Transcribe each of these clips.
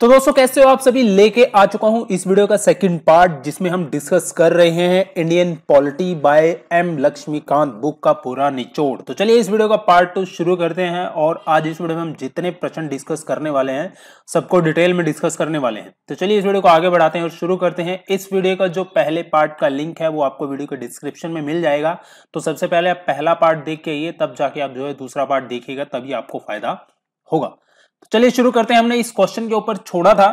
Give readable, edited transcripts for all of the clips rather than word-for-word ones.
तो दोस्तों कैसे हो आप सभी। लेके आ चुका हूं इस वीडियो का सेकंड पार्ट जिसमें हम डिस्कस कर रहे हैं Indian polity by M Laxmikanth book का पूरा निचोड़। तो चलिए इस वीडियो का पार्ट 2 शुरू करते हैं और आज इस वीडियो में हम जितने प्रश्न डिस्कस करने वाले हैं सबको डिटेल में डिस्कस करने वाले हैं। तो चलिए इस वीडियो को आगे बढ़ाते हैं और शुरू करते हैं। इस वीडियो का जो पहले पार्ट का लिंक है वो आपको वीडियो के डिस्क्रिप्शन में मिल जाएगा। तो सबसे पहले आप पहला पार्ट देख के आइए, तब जाके आप जो है दूसरा पार्ट देखिएगा, तभी आपको फायदा होगा। तो चलिए शुरू करते हैं। हमने इस क्वेश्चन के ऊपर छोड़ा था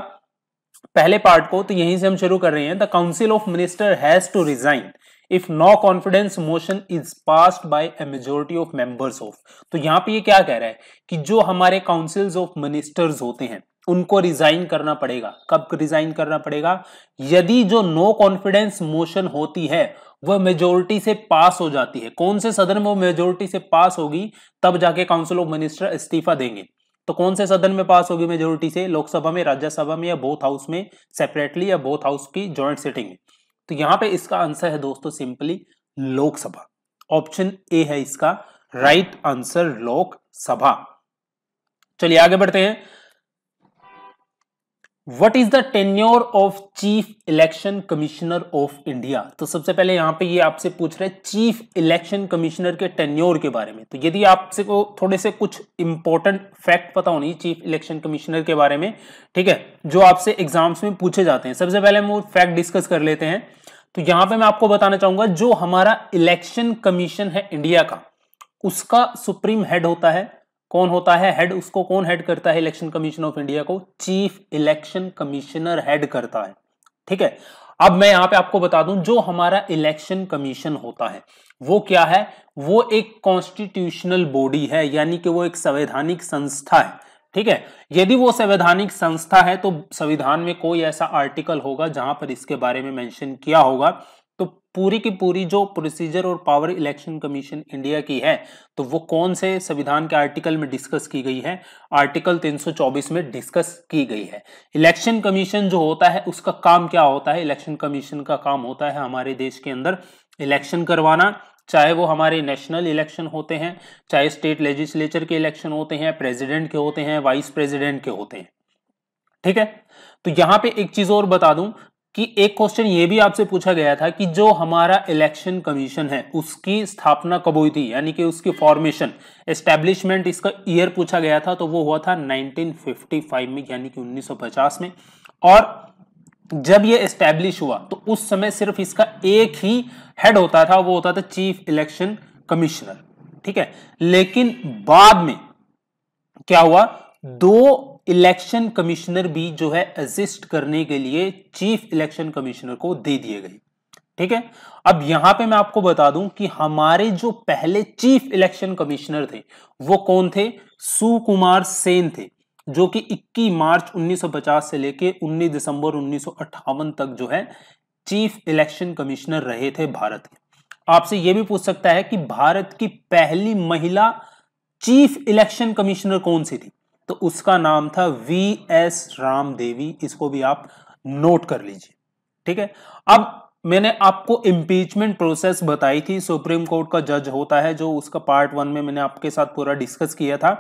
पहले पार्ट को, तो यहीं से हम शुरू कर रहे हैं। The council of minister has to resign if no confidence motion is passed by a majority of members of. तो यहां पे ये क्या कह रहा है कि जो हमारे काउंसिल्स ऑफ मिनिस्टर्स होते हैं उनको रिजाइन करना पड़ेगा। कब रिजाइन करना पड़ेगा? यदि जो नो कॉन्फिडेंस मोशन होती है वह मेजोरिटी से पास हो जाती है। कौन से सदन में वो मेजोरिटी से पास होगी, तब जाके काउंसिल ऑफ मिनिस्टर इस्तीफा देंगे। तो कौन से सदन में पास होगी मेजोरिटी से? लोकसभा में, राज्यसभा में, या बोथ हाउस में सेपरेटली, या बोथ हाउस की जॉइंट सिटिंग में। तो यहां पे इसका आंसर है दोस्तों सिंपली लोकसभा। ऑप्शन ए है इसका राइट आंसर, लोकसभा। चलिए आगे बढ़ते हैं। What is the tenure of chief election commissioner of India? तो सबसे पहले यहां पे ये आपसे पूछ रहे हैं चीफ इलेक्शन कमिश्नर के टेन्योर के बारे में। तो यदि आपसे को थोड़े से कुछ इंपॉर्टेंट फैक्ट पता होनी चीफ इलेक्शन कमिश्नर के बारे में, ठीक है, जो आपसे एग्जाम्स में पूछे जाते हैं। सबसे पहले हम वो फैक्ट डिस्कस कर लेते हैं। तो यहां पे मैं आपको बताना चाहूंगा जो हमारा इलेक्शन कमीशन है इंडिया का, उसका सुप्रीम हेड होता है। कौन होता है हेड? उसको कौन हेड करता है? इलेक्शन कमीशन ऑफ इंडिया को चीफ इलेक्शन कमिश्नर हेड करता है। ठीक है, अब मैं यहां पे आपको बता दूं जो हमारा इलेक्शन कमीशन होता है वो क्या है? वो एक कॉन्स्टिट्यूशनल बॉडी है, यानी कि वो एक संवैधानिक संस्था है। ठीक है, यदि वो संवैधानिक संस्था है तो संविधान में कोई ऐसा आर्टिकल होगा जहां पर इसके बारे में मेंशन किया होगा। तो पूरी की पूरी जो प्रोसीजर और पावर इलेक्शन कमीशन इंडिया की है, तो वो कौन से संविधान के आर्टिकल में डिस्कस की गई है? आर्टिकल 324 में डिस्कस की गई है। इलेक्शन कमीशन जो होता है उसका काम क्या होता है? इलेक्शन कमीशन का काम होता है हमारे देश के अंदर इलेक्शन करवाना, चाहे वो हमारे नेशनल इलेक्शन होते हैं, चाहे स्टेट लेजिस्लेचर के इलेक्शन होते हैं, प्रेसिडेंट के होते हैं, वाइस प्रेसिडेंट के होते हैं। ठीक है, तो यहां पे एक चीज और बता दूं कि एक क्वेश्चन ये भी आपसे पूछा गया था कि जो हमारा इलेक्शन कमीशन है उसकी स्थापना कब हुई थी, यानी कि उसकी फॉर्मेशन, एस्टेब्लिशमेंट, इसका ईयर पूछा गया था। तो वो हुआ था 1955 में, यानी कि 1950 में। और जब ये एस्टेब्लिश हुआ तो उस समय सिर्फ इसका एक ही हेड होता था, वो होता था चीफ इलेक्शन कमिश्नर। ठीक है, लेकिन बाद में क्या हुआ, दो इलेक्शन कमिश्नर भी जो है एग्जिस्ट करने के लिए चीफ इलेक्शन कमिश्नर को दे दिए गए। ठीक है, अब यहां पे मैं आपको बता दूं कि हमारे जो पहले चीफ इलेक्शन कमिश्नर थे वो कौन थे? सुकुमार सेन थे, जो कि 21 मार्च 1950 से लेके 19 दिसंबर 1958 तक जो है चीफ इलेक्शन कमिश्नर रहे थे भारत के। आपसे यह भी पूछ सकता है कि भारत की पहली महिला चीफ इलेक्शन कमिश्नर कौन सी थी? तो उसका नाम था वी.एस. राम देवी। इसको भी आप नोट कर लीजिए। ठीक है, अब मैंने आपको इम्पीचमेंट प्रोसेस बताई थी। सुप्रीम कोर्ट का जज होता है जो, उसका पार्ट 1 में मैंने आपके साथ पूरा डिस्कस किया था।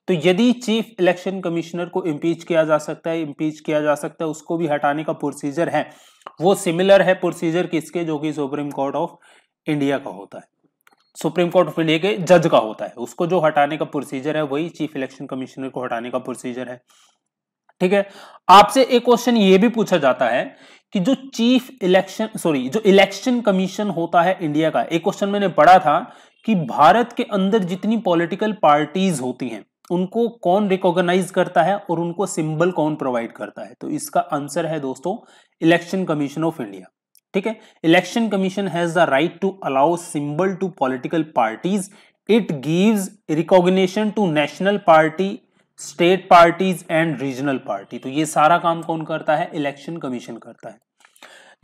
तो यदि चीफ इलेक्शन कमिश्नर को इम्पीच किया जा सकता है, इम्पीच किया जा सकता है, उसको भी हटाने का प्रोसीजर है, वो सिमिलर है प्रोसीजर किसके? जो कि सुप्रीम कोर्ट ऑफ इंडिया का होता है, सुप्रीम कोर्ट ऑफ इंडिया के जज का होता है। उसको जो हटाने का प्रोसीजर है वही चीफ इलेक्शन कमिश्नर को हटाने का प्रोसीजर है। ठीक है, आपसे एक क्वेश्चन ये भी पूछा जाता है कि जो जो इलेक्शन कमीशन होता है इंडिया का, एक क्वेश्चन मैंने पढ़ा था कि भारत के अंदर जितनी पॉलिटिकल पार्टीज होती हैं उनको कौन रिकॉग्नाइज करता है और उनको सिंबल कौन प्रोवाइड करता है? तो इसका आंसर है दोस्तों इलेक्शन कमीशन ऑफ इंडिया। ठीक है, election commission has the right to allow symbol to political parties. It gives recognition to national party, state parties and regional party. तो ये सारा काम कौन करता है? इलेक्शन कमीशन करता है।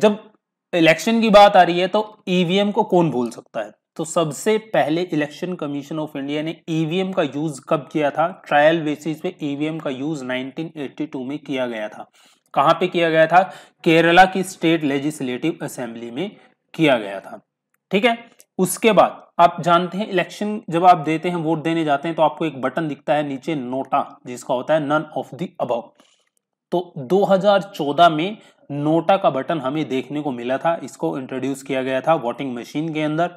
जब इलेक्शन की बात आ रही है तो ईवीएम को कौन भूल सकता है? तो सबसे पहले इलेक्शन कमीशन ऑफ इंडिया ने ईवीएम का यूज कब किया था? ट्रायल बेसिस पे ईवीएम का यूज 1982 में किया गया था। कहां पे किया गया था? केरला की स्टेट लेजिस्लेटिव असेंबली में किया गया था। ठीक है, उसके बाद आप जानते हैं इलेक्शन जब आप देते हैं, वोट देने जाते हैं, तो आपको एक बटन दिखता है नीचे नोटा, जिसका होता है नन ऑफ द अबव। तो 2014 में नोटा का बटन हमें देखने को मिला था, इसको इंट्रोड्यूस किया गया था वोटिंग मशीन के अंदर,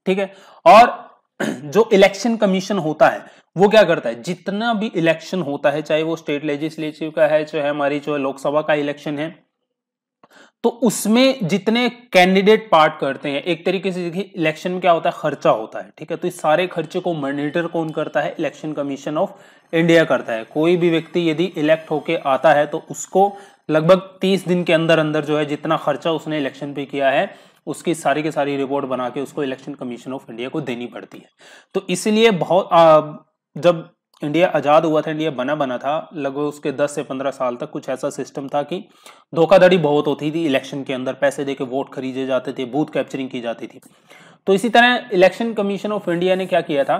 ठीक है। और जो इलेक्शन कमीशन होता है वो क्या करता है, जितना भी इलेक्शन होता है, चाहे वो स्टेट लेजिस्लेटिव का है, चाहे हमारी जो लोकसभा का इलेक्शन है, तो उसमें जितने कैंडिडेट पार्ट करते हैं, एक तरीके से देखिए इलेक्शन में क्या होता है, खर्चा होता है, ठीक है। तो इस सारे खर्चे को मॉनिटर कौन करता है, इलेक्शन कमीशन ऑफ इंडिया करता है। कोई भी व्यक्ति यदि इलेक्ट होके आता है तो उसको लगभग 30 दिन के अंदर अंदर जो है जितना खर्चा उसने इलेक्शन पे किया है उसकी सारी की सारी रिपोर्ट बना के उसको इलेक्शन कमीशन ऑफ इंडिया को देनी पड़ती है। तो इसलिए बहुत जब इंडिया आजाद हुआ था, इंडिया बना था, लगभग उसके 10 से 15 साल तक कुछ ऐसा सिस्टम था कि धोखाधड़ी बहुत होती थी इलेक्शन के अंदर, पैसे देके वोट खरीदे जाते थे, बूथ कैप्चरिंग की जाती थी। तो इसी तरह इलेक्शन कमीशन ऑफ इंडिया ने क्या किया था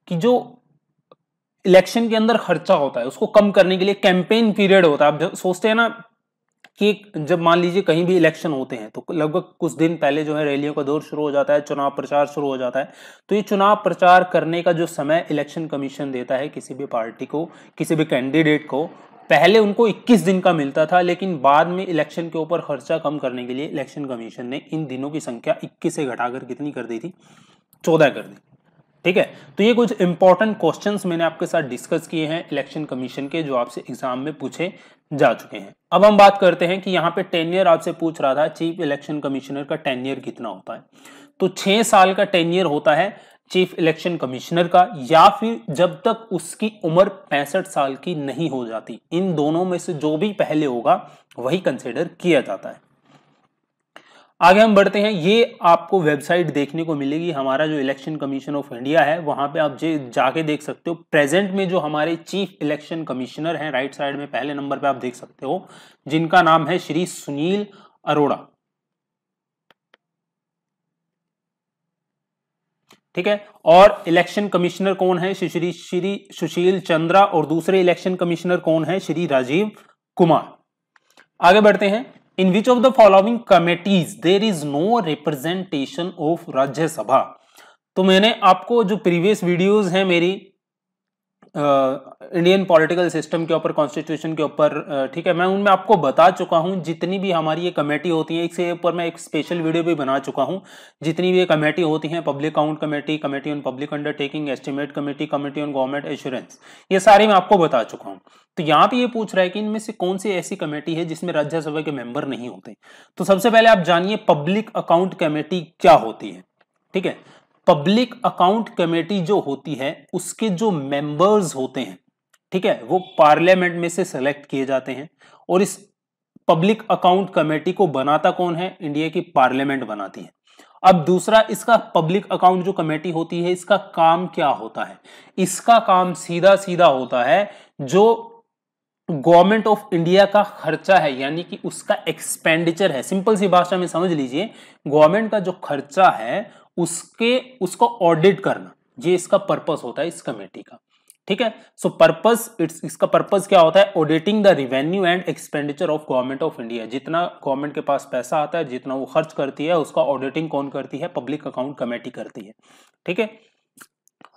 कि जो इलेक्शन के अंदर खर्चा होता है उसको कम करने के लिए कैंपेन पीरियड होता है। आप सोचते हैं ना कि जब मान लीजिए कहीं भी इलेक्शन होते हैं तो लगभग कुछ दिन पहले जो है रैलियों का दौर शुरू हो जाता है, चुनाव प्रचार शुरू हो जाता है। तो ये चुनाव प्रचार करने का जो समय इलेक्शन कमीशन देता है किसी भी पार्टी को, किसी भी कैंडिडेट को, पहले उनको 21 दिन का मिलता था, लेकिन बाद में इलेक्शन के ऊपर खर्चा कम करने के लिए इलेक्शन कमीशन ने इन दिनों की संख्या 21 से घटाकर कितनी कर दी थी, 14 कर दी, ठीक है। तो ये कुछ इंपॉर्टेंट क्वेश्चंस मैंने आपके साथ डिस्कस किए हैं इलेक्शन कमीशन के, जो आपसे एग्जाम में पूछे जा चुके हैं। अब हम बात करते हैं कि यहाँ पे टेन्योर आपसे पूछ रहा था चीफ इलेक्शन कमिश्नर का टेन्योर कितना होता है। तो 6 साल का टेन्योर होता है चीफ इलेक्शन कमिश्नर का, या फिर जब तक उसकी उम्र 65 साल की नहीं हो जाती। इन दोनों में से जो भी पहले होगा वही कंसिडर किया जाता है। आगे हम बढ़ते हैं, ये आपको वेबसाइट देखने को मिलेगी, हमारा जो इलेक्शन कमीशन ऑफ इंडिया है, वहां पे आप जाके देख सकते हो प्रेजेंट में जो हमारे चीफ इलेक्शन कमिश्नर हैं, राइट साइड में पहले नंबर पे आप देख सकते हो, जिनका नाम है श्री सुनील अरोड़ा, ठीक है। और इलेक्शन कमिश्नर कौन है, श्री सुशील चंद्रा, और दूसरे इलेक्शन कमिश्नर कौन है, श्री राजीव कुमार। आगे बढ़ते हैं, in which of the following committees there is no representation of Rajya Sabha. तो मैंने आपको जो प्रीवियस वीडियोस हैं मेरी इंडियन पॉलिटिकल सिस्टम के ऊपर, कॉन्स्टिट्यूशन के ऊपर, ठीक है, मैं उनमें आपको बता चुका हूं जितनी भी हमारी ये कमेटी होती है। इसके ऊपर मैं एक स्पेशल वीडियो भी बना चुका हूं। जितनी भी ये कमेटी होती हैं, public account committee, committee on public undertaking, estimate committee, committee on government assurance, ये सारी मैं आपको बता चुका हूं। तो यहाँ पे ये पूछ रहा है कि इनमें से कौन सी ऐसी कमेटी है जिसमें राज्यसभा के मेंबर नहीं होते। तो सबसे पहले आप जानिए पब्लिक अकाउंट कमेटी क्या होती है, ठीक है। पब्लिक अकाउंट कमेटी जो होती है उसके जो मेंबर्स होते हैं, ठीक है, वो पार्लियामेंट में से सेलेक्ट किए जाते हैं। और इस पब्लिक अकाउंट कमेटी को बनाता कौन है, इंडिया की पार्लियामेंट बनाती है। अब दूसरा, इसका पब्लिक अकाउंट जो कमेटी होती है इसका काम क्या होता है, इसका काम सीधा सीधा होता है जो गवर्नमेंट ऑफ इंडिया का खर्चा है, यानी कि उसका एक्सपेंडिचर है। सिंपल सी भाषा में समझ लीजिए, गवर्नमेंट का जो खर्चा है उसको ऑडिट करना, ये इसका पर्पस होता है इस कमेटी का, ठीक है। सो पर्पस, इसका पर्पस क्या होता है, auditing the revenue and expenditure of government of India. जितना गवर्नमेंट के पास पैसा आता है, जितना वो खर्च करती है, उसका ऑडिटिंग कौन करती है, पब्लिक अकाउंट कमेटी करती है, ठीक है।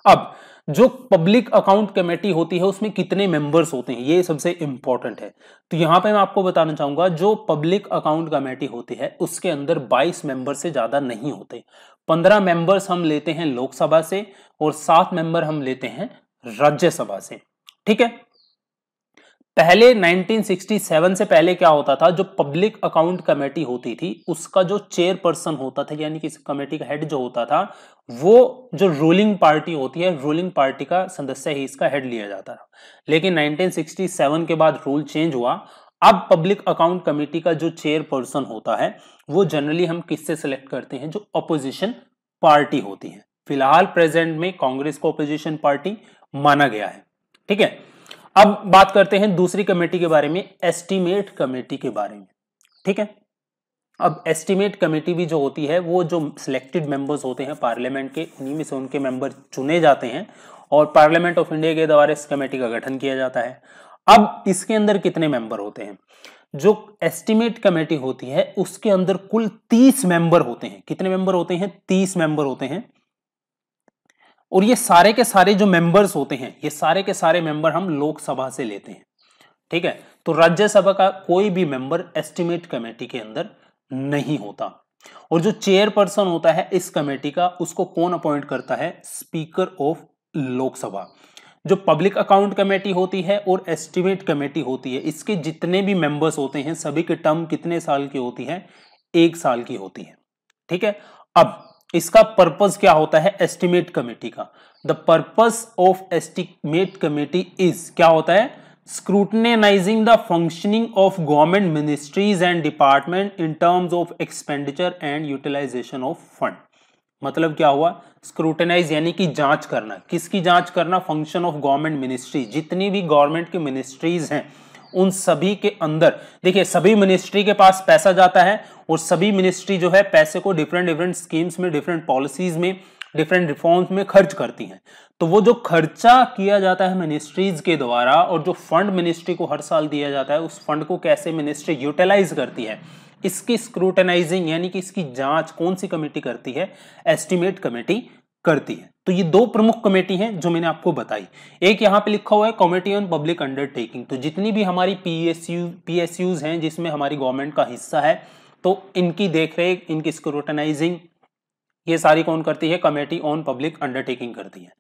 अब जो पब्लिक अकाउंट कमेटी होती है उसमें कितने मेंबर्स होते हैं, ये सबसे इंपॉर्टेंट है। तो यहां पे मैं आपको बताना चाहूंगा, जो पब्लिक अकाउंट कमेटी होती है उसके अंदर 22 मेंबर से ज्यादा नहीं होते। 15 मेंबर्स हम लेते हैं लोकसभा से और 7 मेंबर हम लेते हैं राज्यसभा से, ठीक है। पहले 1967 से पहले क्या होता था, जो पब्लिक अकाउंट कमेटी होती थी उसका जो चेयरपर्सन होता था, यानी कि इस कमेटी का हेड जो होता था, वो जो रूलिंग पार्टी होती है, रूलिंग पार्टी का सदस्य ही इसका हेड लिया जाता था। लेकिन 1967 के बाद रूल चेंज हुआ। अब पब्लिक अकाउंट कमेटी का जो चेयरपर्सन होता है वो जनरली हम किससे सिलेक्ट करते हैं, जो अपोजिशन पार्टी होती है। फिलहाल प्रेजेंट में कांग्रेस को अपोजिशन पार्टी माना गया है, ठीक है। अब बात करते हैं दूसरी कमेटी के बारे में, एस्टीमेट कमेटी के बारे में, ठीक है। अब एस्टीमेट कमेटी भी जो होती है, वो जो सिलेक्टेड मेंबर्स होते हैं पार्लियामेंट के, उन्हीं में से उनके मेंबर चुने जाते हैं और पार्लियामेंट ऑफ इंडिया के द्वारा इस कमेटी का गठन किया जाता है। अब इसके अंदर कितने मेंबर होते हैं, जो एस्टीमेट कमेटी होती है उसके अंदर कुल 30 मेंबर होते हैं। कितने मेंबर होते हैं, 30 मेंबर होते हैं। और ये सारे के सारे जो मेंबर्स होते हैं, ये सारे के सारे मेंबर हम लोकसभा से लेते हैं, ठीक है, तो राज्यसभा का कोई भी मेंबर एस्टिमेट कमेटी के अंदर नहीं होता। और जो चेयरपर्सन होता है इस कमेटी का, उसको कौन अपॉइंट करता है? Speaker of Lok Sabha. जो पब्लिक अकाउंट कमेटी होती है और एस्टिमेट कमेटी होती है, इसके जितने भी मेंबर्स होते हैं सभी की टर्म कितने साल की होती है? 1 साल की होती है। ठीक है, अब इसका पर्पस क्या होता है एस्टिमेट कमेटी का? The purpose of estimate committee is, क्या होता है? Scrutinising the functioning of government ministries and department in terms of expenditure and utilisation of fund. मतलब क्या हुआ? स्क्रूटनाइज यानी कि जांच करना। किसकी जांच करना? Function of government ministry. जितनी भी गवर्नमेंट की मिनिस्ट्रीज हैं उन सभी के अंदर, देखिए सभी मिनिस्ट्री के पास पैसा जाता है और सभी मिनिस्ट्री जो है पैसे को डिफरेंट डिफरेंट स्कीम्स में, डिफरेंट पॉलिसीज में, डिफरेंट रिफॉर्म्स में खर्च करती हैं। तो वो जो खर्चा किया जाता है मिनिस्ट्रीज के द्वारा और जो फंड मिनिस्ट्री को हर साल दिया जाता है, उस फंड को कैसे मिनिस्ट्री यूटिलाइज करती है, इसकी स्क्रूटनाइजिंग यानी कि इसकी जांच कौन सी कमेटी करती है? एस्टिमेट कमेटी करती है। तो ये दो प्रमुख कमेटी हैं जो मैंने आपको बताई। एक यहां पे लिखा हुआ है कमेटी ऑन पब्लिक अंडरटेकिंग। तो जितनी भी हमारी पीएसयूज हैं जिसमें हमारी गवर्नमेंट का हिस्सा है, तो इनकी देखरेख, इनकी स्क्रूटनाइजिंग, ये सारी कौन करती है? कमेटी ऑन पब्लिक अंडरटेकिंग करती है।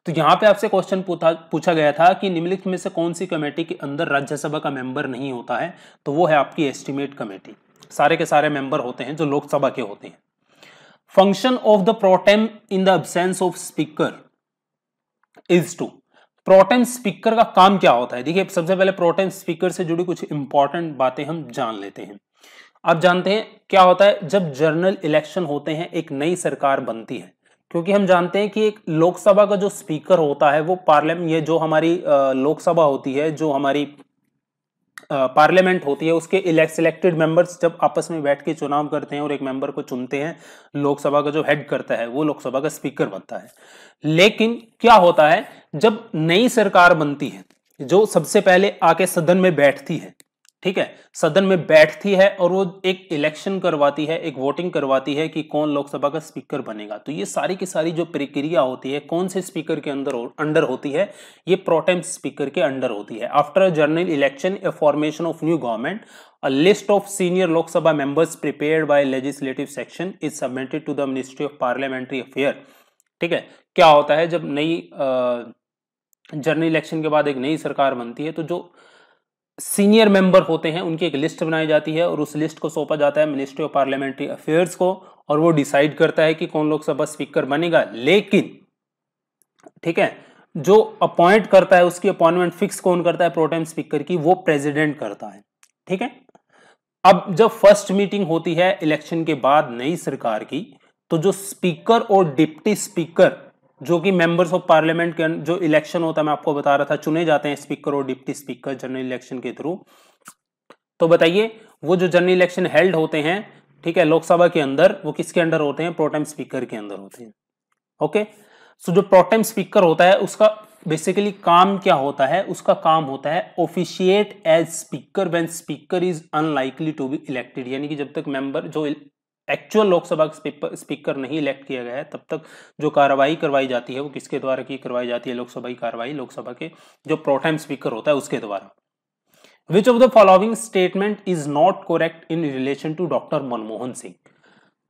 तो यहां पे आपसे क्वेश्चन पूछा गया था कि निम्नलिखित में से कौन सी कमेटी के अंदर राज्यसभा का मेंबर नहीं होता है? तो वो है आपकी एस्टिमेट कमेटी। सारे के सारे मेंबर होते हैं जो लोकसभा के होते हैं। Function of the pro tem in the absence of speaker is to, pro tem speaker का काम क्या होता है? देखिए सबसे पहले प्रोटेम स्पीकर से जुड़ी कुछ इंपॉर्टेंट बातें हम जान लेते हैं। आप जानते हैं क्या होता है जब जनरल इलेक्शन होते हैं, एक नई सरकार बनती है, क्योंकि हम जानते हैं कि एक लोकसभा का जो स्पीकर होता है वो पार्लियामेंट, ये जो हमारी लोकसभा होती है, जो हमारी पार्लियामेंट होती है, उसके सिलेक्टेड मेंबर्स जब आपस में बैठ के चुनाव करते हैं और एक मेंबर को चुनते हैं, लोकसभा का जो हेड करता है वो लोकसभा का स्पीकर बनता है। लेकिन क्या होता है जब नई सरकार बनती है, जो सबसे पहले आके सदन में बैठती है, ठीक है, सदन में बैठती है और वो एक इलेक्शन करवाती है, एक वोटिंग करवाती है कि कौन लोकसभा का स्पीकर बनेगा। तो ये सारी की सारी जो प्रक्रिया होती है कौन से स्पीकर के अंडर होती है? ये प्रोटेम स्पीकर के अंडर होती है। After general election, a formation of new government, a list of senior Lok Sabha members prepared by legislative section is submitted to the ministry of parliamentary affair. ठीक है, क्या होता है जब नई जनरल इलेक्शन के बाद एक नई सरकार बनती है, तो जो सीनियर मेंबर होते हैं उनकी एक लिस्ट बनाई जाती है और उस लिस्ट को सौंपा जाता है मिनिस्ट्री ऑफ पार्लियामेंट्री अफेयर्स को, और वो डिसाइड करता है कि कौन लोकसभा स्पीकर बनेगा। लेकिन ठीक है, जो अपॉइंट करता है, उसकी अपॉइंटमेंट फिक्स कौन करता है प्रोटेम स्पीकर की? वो प्रेसिडेंट करता है। ठीक है, अब जब फर्स्ट मीटिंग होती है इलेक्शन के बाद नई सरकार की, तो जो स्पीकर और डिप्टी स्पीकर, जो कि मेंबर्स ऑफ पार्लियामेंट के जो इलेक्शन होता है, मैं आपको बता रहा था, चुने जाते हैं स्पीकर और डिप्टी स्पीकर जनरल इलेक्शन के थ्रू। तो बताइए वो जो जनरल इलेक्शन हेल्ड होते हैं, ठीक है, लोकसभा के अंदर, वो किसके अंडर होते हैं? प्रोटेम स्पीकर के अंदर होते हैं। ओके, सो जो प्रोटेम स्पीकर होता है उसका बेसिकली काम क्या होता है? उसका काम होता है officiate as speaker when speaker is unlikely to be elected. यानी कि जब तक मेंबर जो एक्चुअल लोकसभा स्पीकर नहीं इलेक्ट किया गया है, तब तक जो कार्रवाई करवाई जाती है वो किसके द्वारा की करवाई जाती है? लोकसभा की कार्रवाई लोकसभा के जो प्रोटेम स्पीकर होता है उसके द्वारा। Which of the following statement is not correct in relation to doctor Manmohan Singh?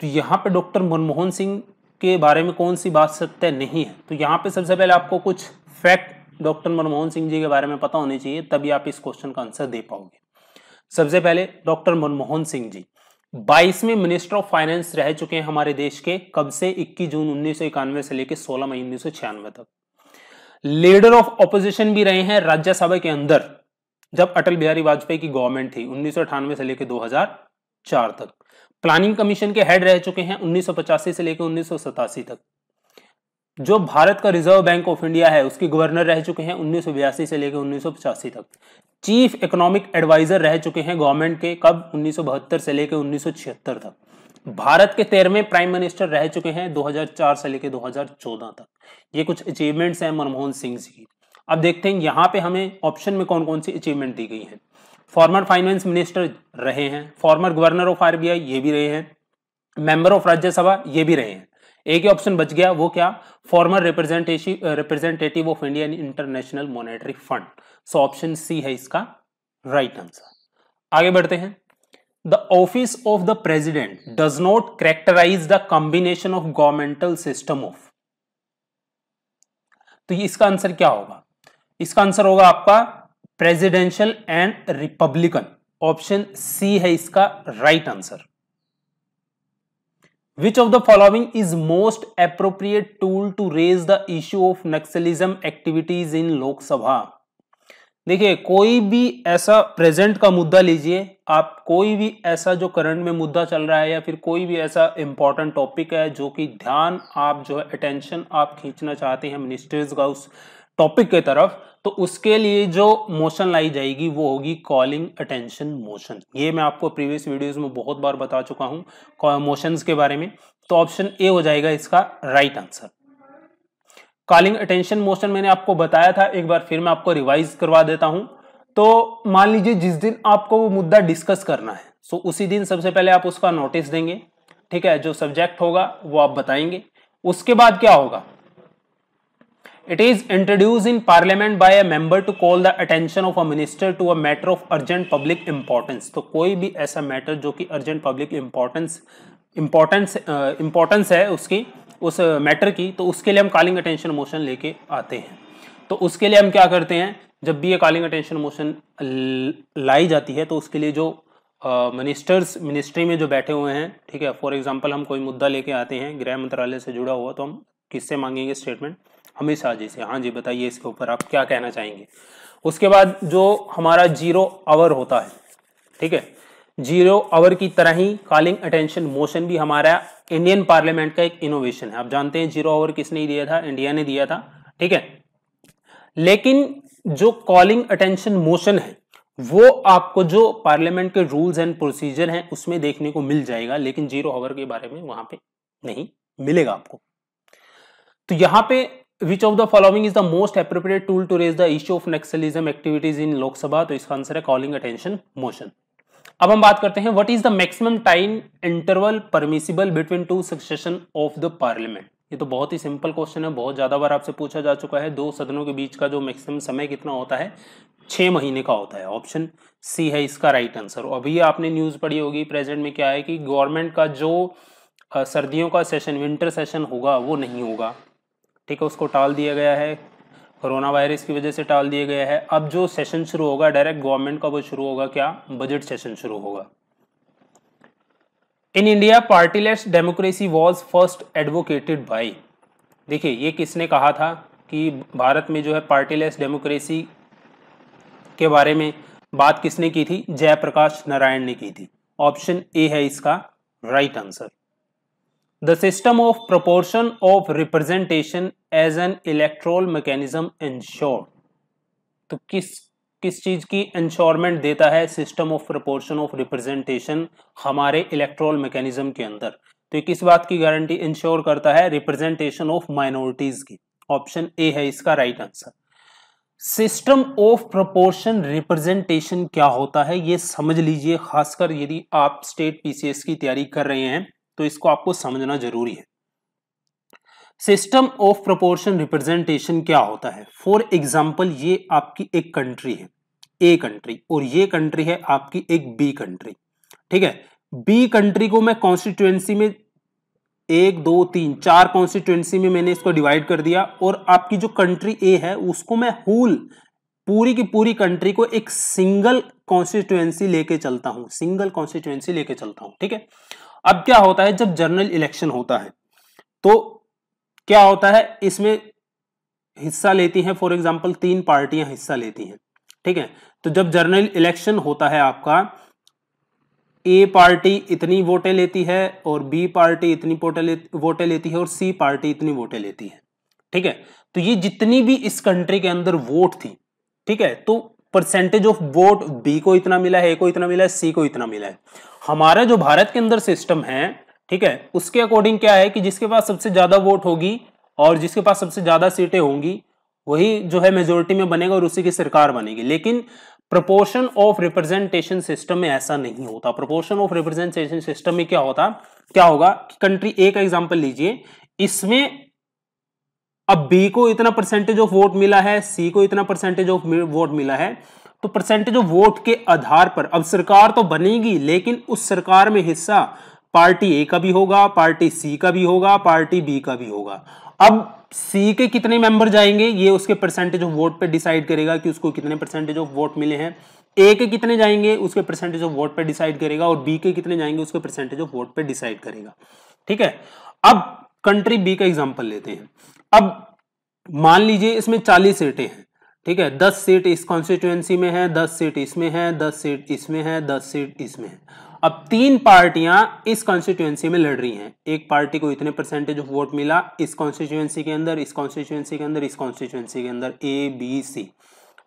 तो यहां पे डॉक्टर मनमोहन सिंह के बारे में कौन सी बात सत्य नहीं है? तो यहां पे सबसे पहले आपको कुछ फैक्ट डॉक्टर मनमोहन सिंह जी के बारे में पता होने चाहिए, तभी आप इस क्वेश्चन का आंसर दे पाओगे। सबसे पहले डॉक्टर मनमोहन सिंह जी 22वें मिनिस्टर ऑफ फाइनेंस रह चुके हैं हमारे देश के। कब से? 21 जून 1991 से लेकर 16 मई 1996 तक। लीडर ऑफ ऑपोजिशन भी रहे हैं राज्यसभा के अंदर जब अटल बिहारी वाजपेयी की गवर्नमेंट थी 1998 से लेकर 2004 तक। प्लानिंग कमीशन के हेड रह चुके हैं 1985 से लेकर 1987 तक। जो भारत का रिजर्व बैंक ऑफ इंडिया है उसके गवर्नर रह चुके हैं 1982 से लेकर 1985 तक। चीफ इकोनॉमिक एडवाइजर रह चुके हैं गवर्नमेंट के, कब? 1972 से लेकर 1976 तक। भारत के 13वें प्राइम मिनिस्टर रह चुके हैं 2004 से लेकर 2014 तक। ये कुछ अचीवमेंट्स हैं मनमोहन सिंह जी की। अब देखते हैं यहाँ पे हमें ऑप्शन में कौन कौन सी अचीवमेंट दी गई है। फॉर्मर फाइनेंस मिनिस्टर रहे हैं, फॉर्मर गवर्नर ऑफ आरबीआई ये भी रहे हैं, मेंबर ऑफ राज्यसभा ये भी रहे हैं। एक ही ऑप्शन बच गया, वो क्या? Former representative of India in international monetary fund. So option C है इसका राइट आंसर। आगे बढ़ते हैं। The office of the president does not characterise the combination of governmental system of, तो इसका आंसर क्या होगा? इसका आंसर होगा आपका presidential and republican. Option C है इसका right answer. Which of the following is most appropriate tool to raise the issue of Naxalism activities in लोक सभा? देखिए, कोई भी ऐसा प्रेजेंट का मुद्दा लीजिए आप, कोई भी ऐसा जो करंट में मुद्दा चल रहा है या फिर कोई भी ऐसा इंपॉर्टेंट टॉपिक है जो कि ध्यान आप जो है अटेंशन आप खींचना चाहते हैं मिनिस्टर्स का उस टॉपिक के तरफ, तो उसके लिए जो मोशन लाई जाएगी वो होगी कॉलिंग अटेंशन मोशन। ये मैं आपको प्रीवियस वीडियोस में बहुत बार बता चुका हूं मोशंस के बारे में। तो ऑप्शन ए हो जाएगा इसका right answer. Calling attention motion मैंने आपको बताया था, एक बार फिर मैं आपको रिवाइज करवा देता हूं। तो मान लीजिए जिस दिन आपको वो मुद्दा डिस्कस करना है, सो उसी दिन सबसे पहले आप उसका नोटिस देंगे, ठीक है, जो सब्जेक्ट होगा वो आप बताएंगे। उसके बाद क्या होगा, It is introduced in parliament by a member to call the attention of a minister to a matter of urgent public importance। तो कोई भी ऐसा मैटर जो कि अर्जेंट पब्लिक इंपॉर्टेंस है उसकी, उस मैटर की, तो उसके लिए हम कॉलिंग अटेंशन मोशन लेके आते हैं। तो उसके लिए हम क्या करते हैं, जब भी ये कॉलिंग अटेंशन मोशन लाई जाती है तो उसके लिए जो मिनिस्टर्स मिनिस्ट्री में जो बैठे हुए हैं, ठीक है, फॉर एग्जांपल हम कोई मुद्दा लेके आते हैं गृह मंत्रालय से जुड़ा हुआ, तो हम किससे मांगेंगे स्टेटमेंट, हमेशा जी से। हाँ जी बताइए इसके ऊपर आप क्या कहना चाहेंगे। उसके बाद जो हमारा 0 आवर होता है, ठीक है, 0 आवर की तरह ही कॉलिंग अटेंशन मोशन भी हमारा इंडियन पार्लियामेंट का एक इनोवेशन है। आप जानते हैं 0 आवर किसने दिया था, इंडिया ने दिया था, ठीक है। लेकिन जो कॉलिंग अटेंशन मोशन है वो आपको जो पार्लियामेंट के रूल्स एंड प्रोसीजर हैं उसमें देखने को मिल जाएगा, लेकिन 0 आवर के बारे में वहां पे नहीं मिलेगा आपको। तो यहां पे Which of the following is the most appropriate tool to raise the issue of Naxalism activities in लोक सभा? तो इसका आंसर है कॉलिंग अटेंशन मोशन। अब हम बात करते हैं what is the maximum time interval permissible between two succession of the parliament. ये तो बहुत ही सिंपल क्वेश्चन है, बहुत ज्यादा बार आपसे पूछा जा चुका है। 2 सदनों के बीच का जो मैक्सिमम समय कितना होता है, 6 महीने का होता है। ऑप्शन सी है इसका राइट आंसर। अभी आपने न्यूज पढ़ी होगी, प्रेजेंट में क्या है कि गवर्नमेंट का जो सर्दियों का सेशन, विंटर सेशन होगा वो नहीं होगा, ठीक है, उसको टाल दिया गया है, कोरोना वायरस की वजह से टाल दिया गया है। अब जो सेशन शुरू होगा डायरेक्ट गवर्नमेंट का, वो शुरू होगा क्या, बजट सेशन शुरू होगा। In India partyless democracy was first advocated by, देखिए ये किसने कहा था कि भारत में जो है पार्टीलेस डेमोक्रेसी के बारे में बात किसने की थी, जयप्रकाश नारायण ने की थी। ऑप्शन ए है इसका right answer. The system of proportion of representation as an electoral mechanism ensure, तो किस चीज की इंश्योरमेंट देता है system of proportion of representation हमारे इलेक्ट्रोल मैकेनिज्म के अंदर, तो ये किस बात की गारंटी इंश्योर करता है, रिप्रेजेंटेशन ऑफ माइनॉरिटीज की। ऑप्शन ए है इसका right answer. System of proportion representation क्या होता है ये समझ लीजिए, खासकर यदि आप स्टेट पीसीएस की तैयारी कर रहे हैं तो इसको आपको समझना जरूरी है। सिस्टम ऑफ प्रोपोर्शन रिप्रेजेंटेशन क्या होता है, फॉर एग्जांपल ये आपकी एक कंट्री है, ए कंट्री, और ये कंट्री है आपकी एक बी कंट्री, ठीक है। बी कंट्री को मैं कॉन्स्टिट्यूएंसी में 1 2 3 4 कॉन्स्टिट्यूएंसी में मैंने इसको डिवाइड कर दिया, और आपकी जो कंट्री ए है उसको मैं होल पूरी की पूरी कंट्री को एक सिंगल कॉन्स्टिट्यूएंसी लेके चलता हूं, सिंगल कॉन्स्टिट्यूएंसी लेके चलता हूं, ठीक है। अब क्या होता है जब जनरल इलेक्शन होता है तो क्या होता है, इसमें हिस्सा लेती हैं फॉर एग्जांपल 3 पार्टियां हिस्सा लेती हैं, ठीक है। तो जब जनरल इलेक्शन होता है आपका, ए पार्टी इतनी वोटें लेती है और बी पार्टी इतनी वोटें लेती है और सी पार्टी इतनी वोटें लेती है, ठीक है। तो ये जितनी भी इस कंट्री के अंदर वोट थी, ठीक है, तो परसेंटेज ऑफ वोट बी को इतना मिला है, ए को इतना मिला है, सी को इतना मिला है। हमारा जो भारत के अंदर सिस्टम है, ठीक है, उसके अकॉर्डिंग क्या है कि जिसके पास सबसे ज्यादा वोट होगी और जिसके पास सबसे ज्यादा सीटें होंगी वही जो है मेजोरिटी में बनेगा और उसी की सरकार बनेगी। लेकिन प्रोपोर्शन ऑफ रिप्रेजेंटेशन सिस्टम में ऐसा नहीं होता। प्रोपोर्शन ऑफ रिप्रेजेंटेशन सिस्टम में क्या होगा कि कंट्री ए का एग्जांपल लीजिए, इसमें अब बी को इतना परसेंटेज ऑफ वोट मिला है, सी को इतना परसेंटेज ऑफ वोट मिला है, तो परसेंटेज ऑफ वोट के आधार पर अब सरकार तो बनेगी, लेकिन उस सरकार में हिस्सा पार्टी ए का भी होगा, पार्टी सी का भी होगा, पार्टी बी का भी होगा। अब सी के कितने मेंबर जाएंगे ये उसके परसेंटेज ऑफ वोट पे डिसाइड करेगा कि उसको कितने परसेंटेज ऑफ वोट मिले हैं। ए के कितने जाएंगे उसके परसेंटेज ऑफ वोट पे डिसाइड करेगा, और बी के कितने जाएंगे उसके परसेंटेज ऑफ वोट पे डिसाइड करेगा। ठीक है, अब कंट्री बी का एग्जांपल लेते हैं। अब मान लीजिए इसमें 40 सीटें हैं, ठीक है, 10 सीट इस कॉन्स्टिट्यूएंसी में है, 10 सीट इसमें है, 10 सीट इसमें है, 10 सीट इसमें है। अब 3 पार्टियां इस कॉन्स्टिट्यूएंसी में लड़ रही हैं। एक पार्टी को इतने परसेंटेज ऑफ वोट मिला इस कॉन्स्टिट्यूएंसी के अंदर, इस कॉन्स्टिट्यूएंसी के अंदर, इस कॉन्स्टिट्यूएंसी के अंदर, ए बी सी।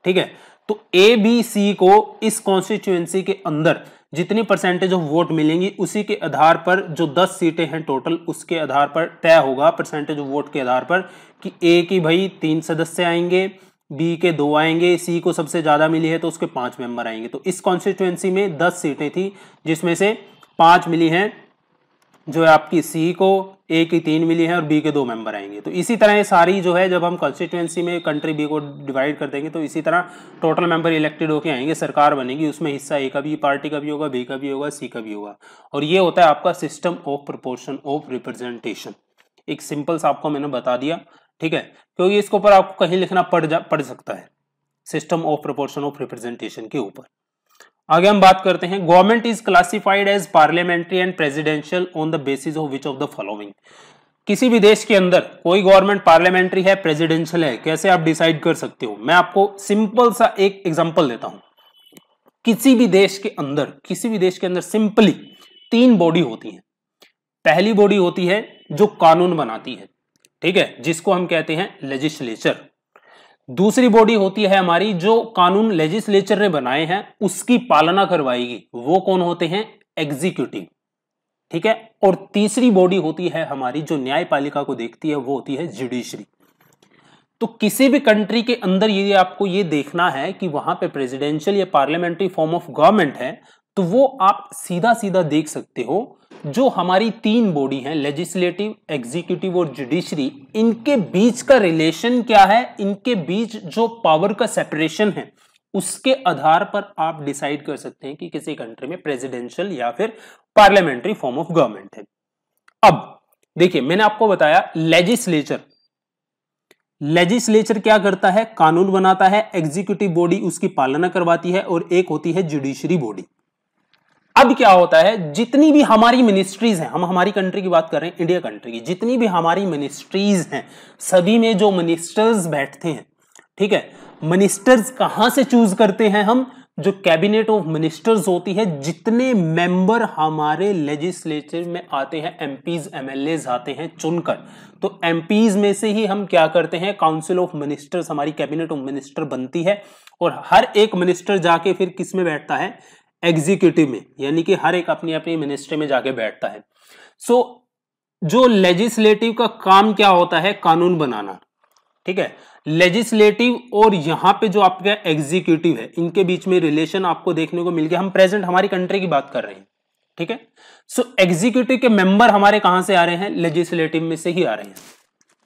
ठीक है, तो ए बी सी को इस कॉन्स्टिट्यूएंसी के अंदर जितनी परसेंटेज ऑफ वोट मिलेंगी उसी के आधार पर जो 10 सीटें हैं टोटल उसके आधार पर तय होगा परसेंटेज ऑफ वोट के आधार पर कि ए की भाई 3 सदस्य आएंगे, बी के 2 आएंगे, सी को सबसे ज्यादा मिली है तो उसके 5 मेंबर आएंगे। तो इस कॉन्स्टिट्यूएंसी में 10 सीटें थी जिसमें से 5 मिली हैं जो है आपकी सी को, ए की 3 मिली है और बी के 2 मेंबर आएंगे। तो इसी तरह सारी जो है जब हम कॉन्स्टिट्यूएंसी में कंट्री बी को डिवाइड कर देंगे तो इसी तरह टोटल मेंबर इलेक्टेड होके आएंगे, सरकार बनेगी, उसमें हिस्सा ए का भी, पार्टी का भी होगा, बी का भी होगा, सी का भी होगा। और ये होता है आपका system of proportion of representation. एक सिंपल सा आपको मैंने बता दिया, ठीक है, क्योंकि इसके ऊपर आपको कहीं लिखना पड़ सकता है system of proportion of representation के ऊपर। आगे हम बात करते हैं, government is classified as parliamentary and presidential on the basis of which of the following. किसी भी देश के अंदर कोई गवर्नमेंट पार्लियामेंट्री है, प्रेसिडेंशियल है, कैसे आप डिसाइड कर सकते हो? मैं आपको सिंपल सा एक एग्जांपल देता हूं। किसी भी देश के अंदर सिंपली 3 बॉडी होती हैं। पहली बॉडी होती है जो कानून बनाती है, ठीक है, जिसको हम कहते हैं लेजिस्लेचर। दूसरी बॉडी होती है हमारी जो कानून लेजिस्लेचर ने बनाए हैं उसकी पालना करवाएगी, वो कौन होते हैं? एग्जीक्यूटिव। ठीक है, और तीसरी बॉडी होती है हमारी जो न्यायपालिका को देखती है, वो होती है जुडिशरी। तो किसी भी कंट्री के अंदर यदि आपको ये देखना है कि वहां पे प्रेसिडेंशियल या पार्लियामेंट्री फॉर्म ऑफ गवर्नमेंट है तो वो आप सीधा सीधा देख सकते हो। जो हमारी 3 बॉडी हैं, लेजिस्लेटिव, एग्जीक्यूटिव और जुडिशरी, इनके बीच का रिलेशन क्या है, इनके बीच जो पावर का सेपरेशन है उसके आधार पर आप डिसाइड कर सकते हैं कि किसी कंट्री में प्रेसिडेंशियल या फिर पार्लियामेंट्री फॉर्म ऑफ गवर्नमेंट है। अब देखिए, मैंने आपको बताया लेजिस्लेचर क्या करता है? कानून बनाता है। एग्जीक्यूटिव बॉडी उसकी पालना करवाती है और एक होती है जुडिशरी बॉडी। अब क्या होता है, जितनी भी हमारी मिनिस्ट्रीज हैं, हम हमारी कंट्री की बात कर रहे हैं, इंडिया कंट्री की, जितनी भी हमारी मिनिस्ट्रीज हैं सभी में जो मिनिस्टर्स बैठते हैं, ठीक है, मिनिस्टर्स कहां से चूज करते हैं हम? जो कैबिनेट ऑफ मिनिस्टर्स होती है, जितने मेंबर हमारे लेजिस्लेचर में आते हैं, एमपीज एमएलएज आते हैं चुनकर, तो एमपीज में से ही हम क्या करते हैं, काउंसिल ऑफ मिनिस्टर्स, हमारी कैबिनेट ऑफ मिनिस्टर बनती है। और हर एक मिनिस्टर जाके फिर किस में बैठता है? एग्जीक्यूटिव में, यानी कि हर एक अपनी अपनी मिनिस्ट्री में जाके बैठता है। सो जो लेजिस्लेटिव का काम क्या होता है? कानून बनाना, ठीक है। लेजिस्लेटिव और यहां पे जो आपका एग्जीक्यूटिव है, इनके बीच में रिलेशन आपको देखने को मिल गया। हम प्रेजेंट हमारी कंट्री की बात कर रहे हैं, ठीक है। सो एग्जीक्यूटिव के मेंबर हमारे कहां से आ रहे हैं? लेजिस्लेटिव में से ही आ रहे हैं,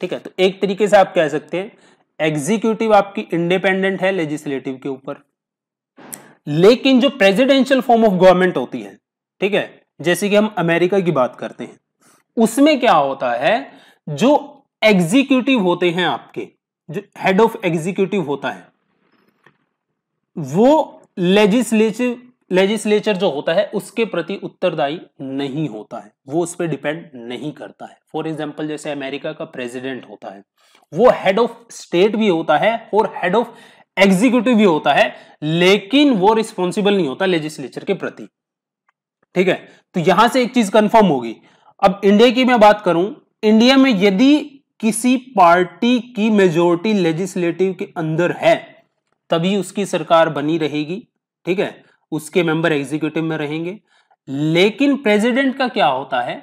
ठीक है। तो एक तरीके से आप कह सकते हैं एग्जीक्यूटिव आपकी इंडिपेंडेंट है लेजिस्लेटिव के ऊपर। लेकिन जो प्रेसिडेंशियल फॉर्म ऑफ गवर्नमेंट होती है, ठीक है, जैसे कि हम अमेरिका की बात करते हैं, उसमें क्या होता है, जो एग्जीक्यूटिव होते हैं आपके, जो हेड ऑफ एग्जीक्यूटिव होता है, वो लेजिस्लेचर जो होता है उसके प्रति उत्तरदायी नहीं होता है, वो उस पर डिपेंड नहीं करता है। फॉर एग्जांपल, जैसे अमेरिका का प्रेसिडेंट होता है, वो हेड ऑफ स्टेट भी होता है और हेड ऑफ एग्जीक्यूटिव भी होता है, लेकिन वो रिस्पॉन्सिबल नहीं होता लेजिस्लेचर के प्रति, ठीक है। तो यहां से एक चीज कंफर्म होगी। अब इंडिया की मैं बात करूं, इंडिया में यदि किसी पार्टी की मेजॉरिटी लेजिस्लेटिव के अंदर है तभी उसकी सरकार बनी रहेगी, ठीक है, उसके मेंबर एग्जीक्यूटिव में रहेंगे। लेकिन प्रेसिडेंट का क्या होता है?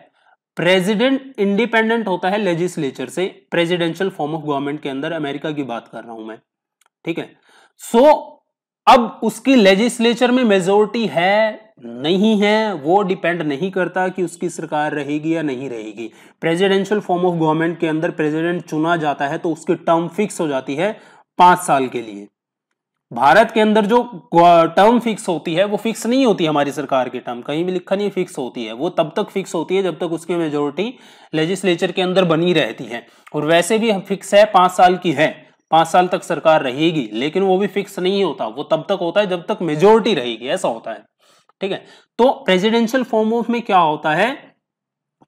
प्रेसिडेंट इंडिपेंडेंट होता है लेजिस्लेचर से, प्रेसिडेंशियल फॉर्म ऑफ गवर्नमेंट के अंदर, अमेरिका की बात कर रहा हूं मैं, ठीक है। सो अब उसकी लेजिस्लेचर में मेजॉरिटी है नहीं है, वो डिपेंड नहीं करता कि उसकी सरकार रहेगी या नहीं रहेगी। प्रेसिडेंशियल फॉर्म ऑफ गवर्नमेंट के अंदर प्रेसिडेंट चुना जाता है तो उसकी टर्म फिक्स हो जाती है 5 साल के लिए, भारत के अंदर जो टर्म फिक्स होती है वो फिक्स नहीं होती, हमारी सरकार की टर्म कहीं भी लिखा नहीं फिक्स होती है, वो तब तक फिक्स होती है जब तक उसकी मेजोरिटी लेजिस्लेचर के अंदर बनी रहती है। और वैसे भी फिक्स है 5 साल की है, 5 साल तक सरकार रहेगी, लेकिन वो भी फिक्स नहीं होता, वो तब तक होता है जब तक मेजोरिटी रहेगी, ऐसा होता है। ठीक है, तो प्रेसिडेंशियल फॉर्म ऑफ में क्या होता है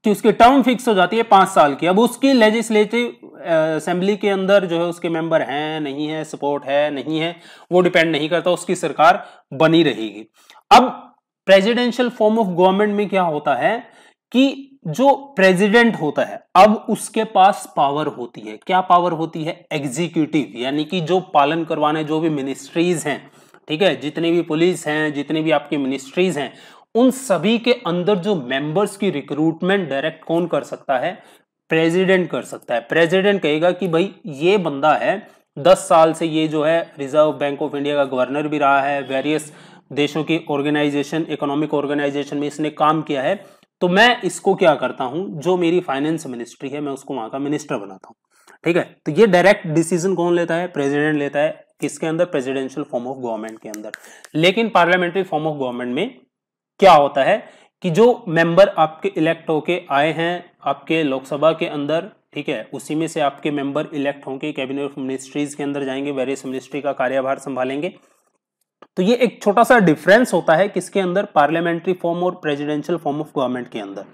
कि उसकी टर्म फिक्स हो जाती है 5 साल की। अब उसकी लेजिस्लेटिव असेंबली के अंदर जो है उसके मेंबर हैं नहीं है, सपोर्ट है नहीं है, वो डिपेंड नहीं करता, उसकी सरकार बनी रहेगी। अब प्रेसिडेंशियल फॉर्म ऑफ गवर्नमेंट में क्या होता है कि जो प्रेसिडेंट होता है अब उसके पास पावर होती है। क्या पावर होती है? एग्जीक्यूटिव, यानी कि जो पालन करवाने जो भी मिनिस्ट्रीज हैं, ठीक है, जितनी भी पुलिस हैं, जितनी भी आपकी मिनिस्ट्रीज हैं, उन सभी के अंदर जो मेंबर्स की रिक्रूटमेंट डायरेक्ट कौन कर सकता है? प्रेसिडेंट कर सकता है। प्रेसिडेंट कहेगा कि भाई ये बंदा है 10 साल से ये जो है रिजर्व बैंक ऑफ इंडिया का गवर्नर भी रहा है, वेरियस देशों की ऑर्गेनाइजेशन, इकोनॉमिक ऑर्गेनाइजेशन में इसने काम किया है, तो मैं इसको क्या करता हूं, जो मेरी फाइनेंस मिनिस्ट्री है मैं उसको वहां का मिनिस्टर बनाता हूं। ठीक है, तो ये डायरेक्ट डिसीजन कौन लेता है? प्रेसिडेंट लेता है। किसके अंदर? प्रेसिडेंशियल फॉर्म ऑफ गवर्नमेंट के अंदर। लेकिन पार्लियामेंट्री फॉर्म ऑफ गवर्नमेंट में क्या होता है कि जो मेंबर आपके इलेक्ट होके आए हैं आपके लोकसभा के अंदर, ठीक है, उसी में से आपके मेंबर इलेक्ट होंगे, कैबिनेट ऑफ मिनिस्ट्रीज के अंदर जाएंगे, वेरियस मिनिस्ट्री का कार्यभार संभालेंगे। तो ये एक छोटा सा डिफरेंस होता है किसके अंदर? पार्लियामेंट्री फॉर्म और प्रेसिडेंशियल फॉर्म ऑफ गवर्नमेंट के अंदर।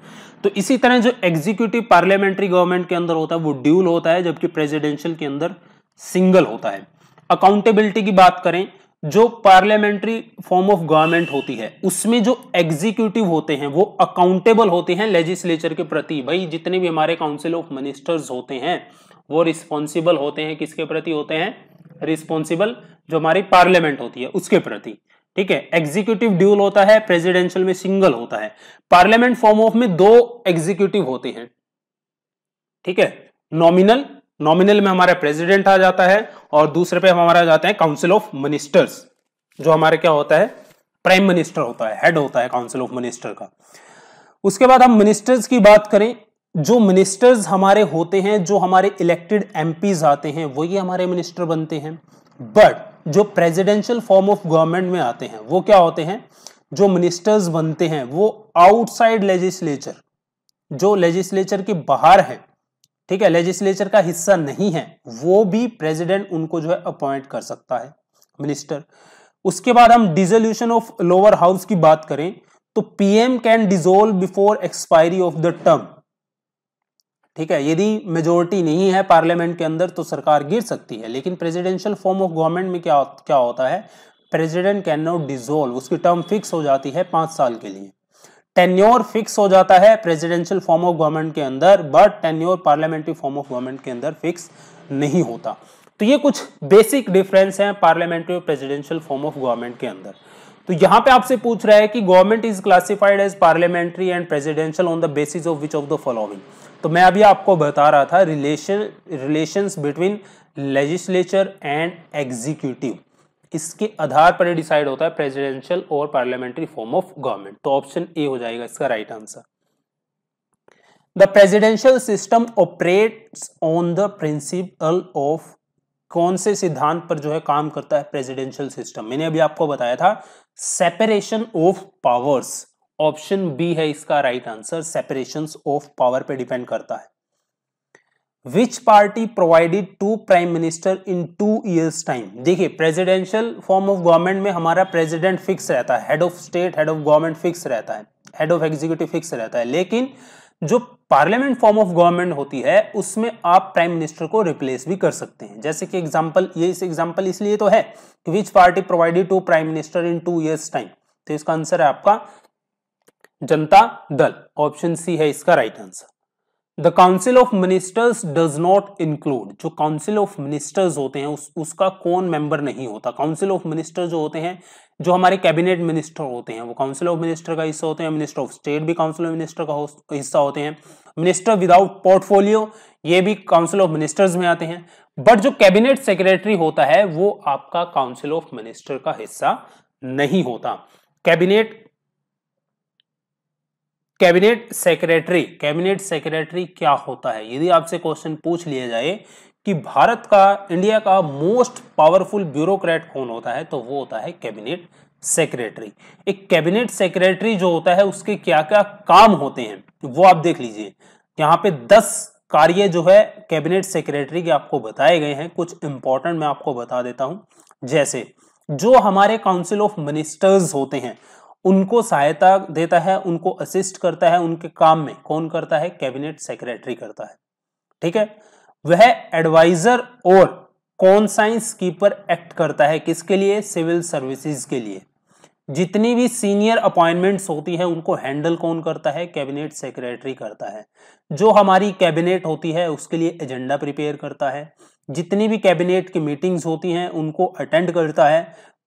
तो इसी तरह जो एग्जीक्यूटिव पार्लियामेंट्री गवर्नमेंट के अंदर होता है वो ड्यूल होता है, जबकि प्रेसिडेंशियल के अंदर सिंगल होता है। अकाउंटेबिलिटी की बात करें, जो पार्लियामेंट्री फॉर्म ऑफ गवर्नमेंट होती है उसमें जो एग्जीक्यूटिव होते हैं वो अकाउंटेबल होते हैं लेजिस्लेचर के प्रति। भाई जितने भी हमारे काउंसिल ऑफ मिनिस्टर्स होते हैं वो रिस्पॉन्सिबल होते हैं, किसके प्रति होते हैं? रिस्पॉन्सिबल जो हमारी पार्लियामेंट होती है उसके प्रति। ठीक है, एग्जीक्यूटिव ड्यूल होता है, प्रेसिडेंशियल में सिंगल होता है। पार्लियामेंट फॉर्म ऑफ में 2 एग्जीक्यूटिव होते हैं। ठीक है, नॉमिनल में हमारा प्रेसिडेंट आ जाता है और दूसरे पे हमारा जाते हैं काउंसिल ऑफ मिनिस्टर्स, जो हमारे क्या होता है? प्राइम मिनिस्टर होता है, हेड होता है काउंसिल ऑफ मिनिस्टर का। उसके बाद हम मिनिस्टर्स की बात करें, जो मिनिस्टर्स हमारे होते हैं, जो हमारे इलेक्टेड एमपीज आते हैं वही हमारे मिनिस्टर बनते हैं। बट जो प्रेसिडेंशियल फॉर्म ऑफ गवर्नमेंट में आते हैं वो क्या होते हैं? जो मिनिस्टर्स बनते हैं वो आउटसाइड लेजिस्लेचर, जो लेजिस्लेचर के बाहर है, ठीक है, लेजिस्लेचर का हिस्सा नहीं है, वो भी प्रेसिडेंट उनको जो है अपॉइंट कर सकता है, मिनिस्टर। उसके बाद हम डिसोल्यूशन ऑफ लोअर हाउस की बात करें तो PM can dissolve before expiry of the term. ठीक है, यदि मेजोरिटी नहीं है पार्लियामेंट के अंदर तो सरकार गिर सकती है, लेकिन प्रेसिडेंशियल फॉर्म ऑफ गवर्नमेंट में क्या होता है? प्रेसिडेंट कैन नॉट डिसोल्व, उसकी टर्म फिक्स हो जाती है 5 साल के लिए। टेन्योर फिक्स हो जाता है प्रेसिडेंशियल फॉर्म ऑफ गवर्नमेंट के अंदर, but tenure parliamentary form of government के अंदर फिक्स नहीं होता। तो ये कुछ बेसिक डिफरेंस हैं पार्लियामेंट्री और प्रेसिडेंशियल फॉर्म ऑफ गवर्नमेंट के अंदर। तो यहां पे आपसे पूछ रहा है कि government is classified as parliamentary and presidential on the basis of which of the following. तो मैं अभी आपको बता रहा था relations between legislature and executive, इसके आधार पर डिसाइड होता है प्रेसिडेंशियल और पार्लियामेंट्री फॉर्म ऑफ गवर्नमेंट। तो ऑप्शन ए हो जाएगा इसका right answer. The presidential system operates on the principle of, कौन से सिद्धांत पर जो है काम करता है प्रेसिडेंशियल सिस्टम? मैंने अभी आपको बताया था separation of powers. Option B है इसका right answer, separation of power पे डिपेंड करता है। Which party provided 2 prime minister in 2 years time? देखिए प्रेसिडेंशियल फॉर्म ऑफ गवर्नमेंट में हमारा प्रेसिडेंट फिक्स रहता है, head of state, head of government fix रहता है, हेड ऑफ एग्जीक्यूटिव फिक्स रहता है। लेकिन जो पार्लियामेंट फॉर्म ऑफ गवर्नमेंट होती है उसमें आप प्राइम मिनिस्टर को रिप्लेस भी कर सकते हैं। जैसे कि एग्जांपल, ये इस एग्जांपल इसलिए तो है कि विच party provided 2 prime minister in 2 years time, तो इसका आंसर है आपका जनता दल। ऑप्शन सी है इसका right answer. The council of ministers does not include, जो काउंसिल ऑफ मिनिस्टर्स होते हैं उसका कौन मेंबर नहीं होता? काउंसिल ऑफ मिनिस्टर जो होते हैं, जो हमारे कैबिनेट मिनिस्टर होते हैं वो काउंसिल ऑफ मिनिस्टर का हिस्सा होते हैं, मिनिस्टर ऑफ स्टेट भी काउंसिल ऑफ मिनिस्टर का हिस्सा होते हैं, मिनिस्टर विदाउट पोर्टफोलियो ये भी काउंसिल ऑफ मिनिस्टर्स में आते हैं। बट जो कैबिनेट सेक्रेटरी होता है वो आपका काउंसिल ऑफ मिनिस्टर का हिस्सा नहीं होता। कैबिनेट सेक्रेटरी क्या होता है? यदि आपसे क्वेश्चन पूछ लिया जाए कि भारत का, इंडिया का मोस्ट पावरफुल ब्यूरोक्रेट कौन होता है, तो वो होता है कैबिनेट सेक्रेटरी। एक कैबिनेट सेक्रेटरी जो होता है उसके क्या क्या काम होते हैं वो आप देख लीजिए। यहाँ पे 10 कार्य जो है कैबिनेट सेक्रेटरी के आपको बताए गए हैं। कुछ इंपॉर्टेंट मैं आपको बता देता हूं। जैसे जो हमारे काउंसिल ऑफ मिनिस्टर्स होते हैं उनको सहायता देता है, उनको असिस्ट करता है, उनके काम में कौन करता है, कैबिनेट सेक्रेटरी करता है। ठीक है, वह एडवाइजर और कॉन्साइंस कीपर एक्ट करता है किसके लिए, सिविल सर्विसेज के लिए। जितनी भी सीनियर अपॉइंटमेंट्स होती है उनको हैंडल कौन करता है, कैबिनेट सेक्रेटरी करता है। जो हमारी कैबिनेट होती है उसके लिए एजेंडा प्रिपेयर करता है। जितनी भी कैबिनेट की मीटिंग्स होती हैं उनको अटेंड करता है।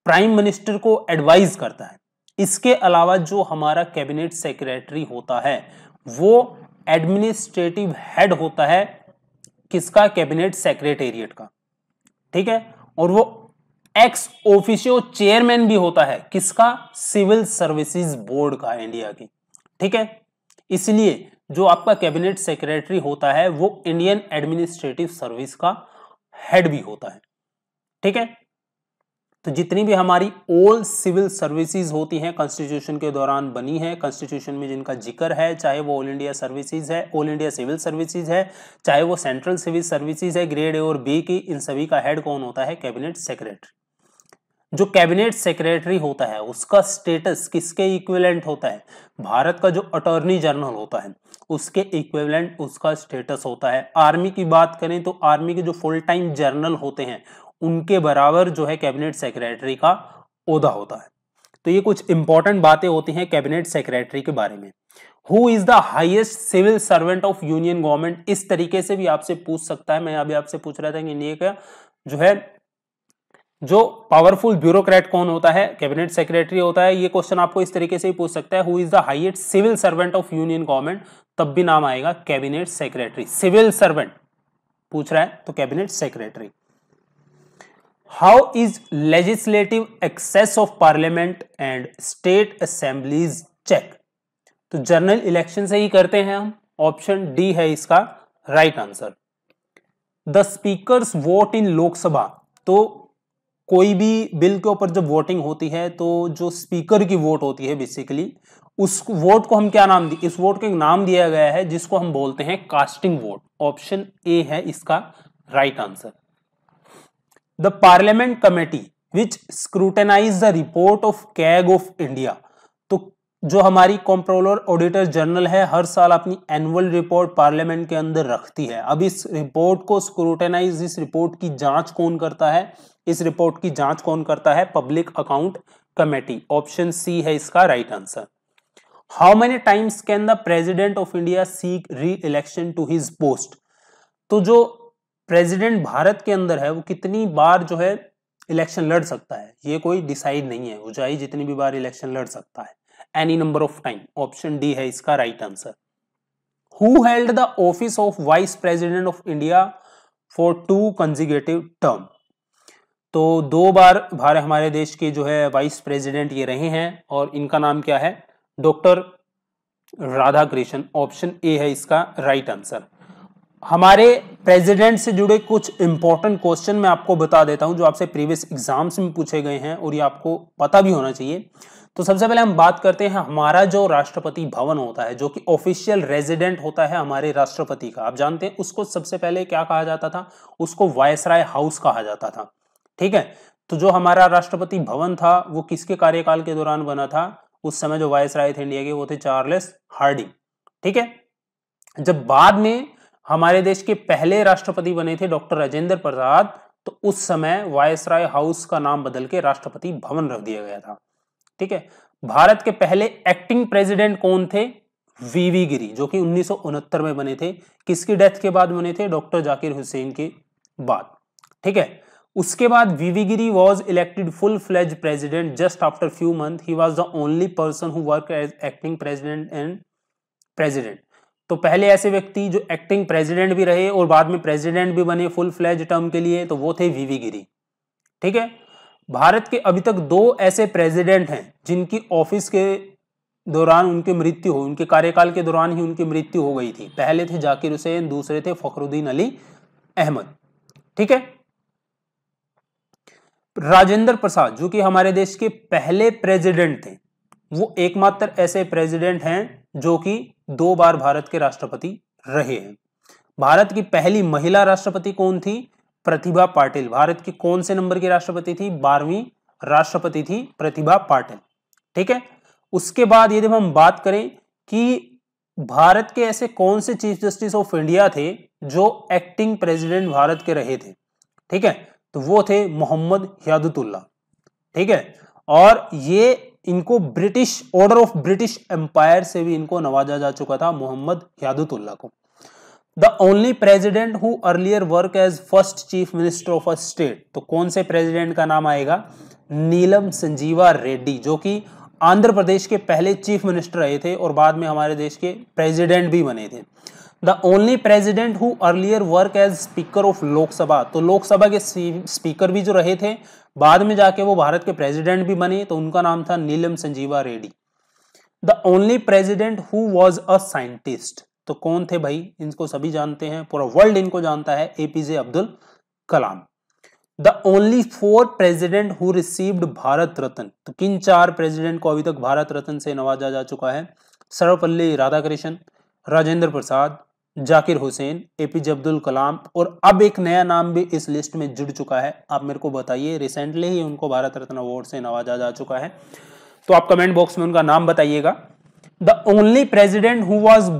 प्राइम मिनिस्टर को एडवाइज करता है। इसके अलावा जो हमारा कैबिनेट सेक्रेटरी होता है वो एडमिनिस्ट्रेटिव हेड होता है किसका, कैबिनेट सेक्रेटेरिएट का। ठीक है, और वो एक्स ऑफिशियो चेयरमैन भी होता है किसका, सिविल सर्विसेज बोर्ड का, इंडिया की। ठीक है, इसलिए जो आपका कैबिनेट सेक्रेटरी होता है वो इंडियन एडमिनिस्ट्रेटिव सर्विस का हेड भी होता है। ठीक है, तो जितनी भी हमारी ऑल सिविल सर्विसेज होती हैं कॉन्स्टिट्यूशन के दौरान बनी है, कॉन्स्टिट्यूशन में जिनका जिक्र है, चाहे वो ऑल इंडिया सर्विसेज है, ऑल इंडिया सिविल सर्विसेज है, चाहे वो सेंट्रल सिविल सर्विसेज है ग्रेड ए और बी की, इन सभी का हेड कौन होता है, कैबिनेट सेक्रेटरी। जो कैबिनेट सेक्रेटरी होता है उसका स्टेटस किसके इक्विवेलेंट होता है, भारत का जो अटॉर्नी जनरल होता है उसके इक्विवेलेंट उसका स्टेटस होता है। आर्मी की बात करें तो आर्मी के जो फुल टाइम जनरल होते हैं उनके बराबर जो है कैबिनेट सेक्रेटरी का ओहदा होता है। तो ये कुछ इंपॉर्टेंट बातें होती हैं कैबिनेट सेक्रेटरी के बारे में। Who is the highest civil servant of union government, इस तरीके से भी आपसे पूछ सकता है। मैं अभी आपसे पूछ रहा था कि इंडिया का जो है जो पावरफुल ब्यूरोक्रेट कौन होता है, कैबिनेट सेक्रेटरी होता है। ये क्वेश्चन आपको इस तरीके से ही पूछ सकता है, who is the highest civil servant of union government, तब भी नाम आएगा कैबिनेट सेक्रेटरी। सिविल सर्वेंट पूछ रहा है तो cabinet secretary. How is legislative excess of parliament and state assemblies check, तो जनरल इलेक्शन से ही करते हैं हम। ऑप्शन डी है इसका right answer. The speaker's vote in Lok Sabha, तो कोई भी बिल के ऊपर जब वोटिंग होती है तो जो स्पीकर की वोट होती है बेसिकली उस वोट को हम क्या नाम दिए, इस वोट को एक नाम दिया गया है जिसको हम बोलते हैं कास्टिंग वोट। ऑप्शन ए है इसका right answer. The parliament committee which scrutinise the report of CAG of India, तो जो हमारी कंट्रोलर ऑडिटर जनरल है हर साल अपनी एनुअल रिपोर्ट पार्लियामेंट के अंदर रखती है। अब इस रिपोर्ट को स्क्रूटेनाइज, इस रिपोर्ट की जांच कौन करता है, इस रिपोर्ट की जांच कौन करता है, public account committee. Option C है इसका right answer. How many times can the president of India seek re election to his post, तो जो प्रेसिडेंट भारत के अंदर है वो कितनी बार जो है इलेक्शन लड़ सकता है, ये कोई डिसाइड नहीं है, वो चाहे जितनी भी बार इलेक्शन लड़ सकता है, any number of time. Option D है इसका right answer. Who held the office of vice president of India for 2 consecutive term, तो 2 बार हमारे देश के जो है वाइस प्रेसिडेंट ये रहे हैं और इनका नाम क्या है, डॉक्टर राधाकृष्णन। ऑप्शन ए है इसका राइट आंसर। हमारे प्रेसिडेंट से जुड़े कुछ इंपॉर्टेंट क्वेश्चन मैं आपको बता देता हूं जो आपसे प्रीवियस एग्जाम्स में पूछे गए हैं और ये आपको पता भी होना चाहिए। तो सबसे पहले हम बात करते हैं हमारा जो राष्ट्रपति भवन होता है जो कि ऑफिशियल रेजिडेंट होता है हमारे राष्ट्रपति का, आप जानते हैं उसको सबसे पहले क्या कहा जाता था, उसको वायसराय हाउस कहा जाता था। ठीक है, तो जो हमारा राष्ट्रपति भवन था वो किसके कार्यकाल के दौरान बना था, उस समय जो वायसराय थे इंडिया के वो थे चार्ल्स हार्डिंग। ठीक है, जब बाद में हमारे देश के पहले राष्ट्रपति बने थे डॉक्टर राजेंद्र प्रसाद, तो उस समय वायसराय हाउस का नाम बदल के राष्ट्रपति भवन रख दिया गया था। ठीक है, भारत के पहले एक्टिंग प्रेसिडेंट कौन थे, वीवी गिरी, जो कि 1969 में बने थे। किसकी डेथ के बाद बने थे, डॉक्टर जाकिर हुसैन के बाद। ठीक है, उसके बाद V V Giri was elected full fledge president just after few month. He was the only person who work as acting president and president. तो पहले ऐसे व्यक्ति जो एक्टिंग प्रेसिडेंट भी रहे और बाद में प्रेसिडेंट भी बने फुल फ्लेज टर्म के लिए, तो वो थे वीवी गिरी। ठीक है, भारत के अभी तक 2 ऐसे प्रेसिडेंट हैं जिनकी ऑफिस के दौरान उनकी मृत्यु हो, उनके कार्यकाल के दौरान ही उनकी मृत्यु हो गई थी। पहले थे जाकिर हुसैन, दूसरे थे फखरुद्दीन अली अहमद। ठीक है। राजेंद्र प्रसाद जो कि हमारे देश के पहले प्रेसिडेंट थे, वो एकमात्र ऐसे प्रेसिडेंट हैं जो कि 2 बार भारत के राष्ट्रपति रहे हैं। भारत की पहली महिला राष्ट्रपति कौन थी? प्रतिभा पाटिल। भारत की कौन से नंबर की राष्ट्रपति थी? 12वीं राष्ट्रपति थी प्रतिभा पाटिल। ठीक है। उसके बाद यदि हम बात करें कि भारत के ऐसे कौन से चीफ जस्टिस ऑफ इंडिया थे जो एक्टिंग प्रेसिडेंट भारत के रहे थे, ठीक है, तो वो थे मोहम्मद हियादतुल्ला। ठीक है। और ये इनको British order of British empire से भी इनको नवाजा जा चुका था, मोहम्मद हियादतुल्ला को। The only president who earlier work as first chief minister of a state, तो कौन से प्रेसिडेंट का नाम आएगा? नीलम संजीवा रेड्डी, जो कि आंध्र प्रदेश के पहले चीफ मिनिस्टर रहे थे और बाद में हमारे देश के प्रेसिडेंट भी बने थे। The only president who earlier work as speaker of Lok Sabha, तो लोकसभा के स्पीकर भी जो रहे थे, बाद में जाके वो भारत के प्रेसिडेंट भी बने, तो उनका नाम था Neelam Sanjiva Reddy. The only president who was a scientist, तो कौन थे भाई? इनको सभी जानते हैं, पूरा वर्ल्ड इनको जानता है, APJ Abdul Kalam. The only 4 president who received Bharat Ratna, तो किन 4 प्रेसिडेंट को अभी तक भारत रत्न से नवाजा जा चुका है? सर्वपल्ली राधाकृष्णन, राजेंद्र प्रसाद, जाकिर हुसैन, एपीजे अब्दुल कलाम, और अब एक नया नाम भी इस लिस्ट में जुड़ चुका है। आप मेरे को बताइए, रिसेंटली ही उनको भारत रत्न अवार्ड से नवाजा जा चुका है, तो आप कमेंट बॉक्स में उनका नाम बताइएगा। The only president who was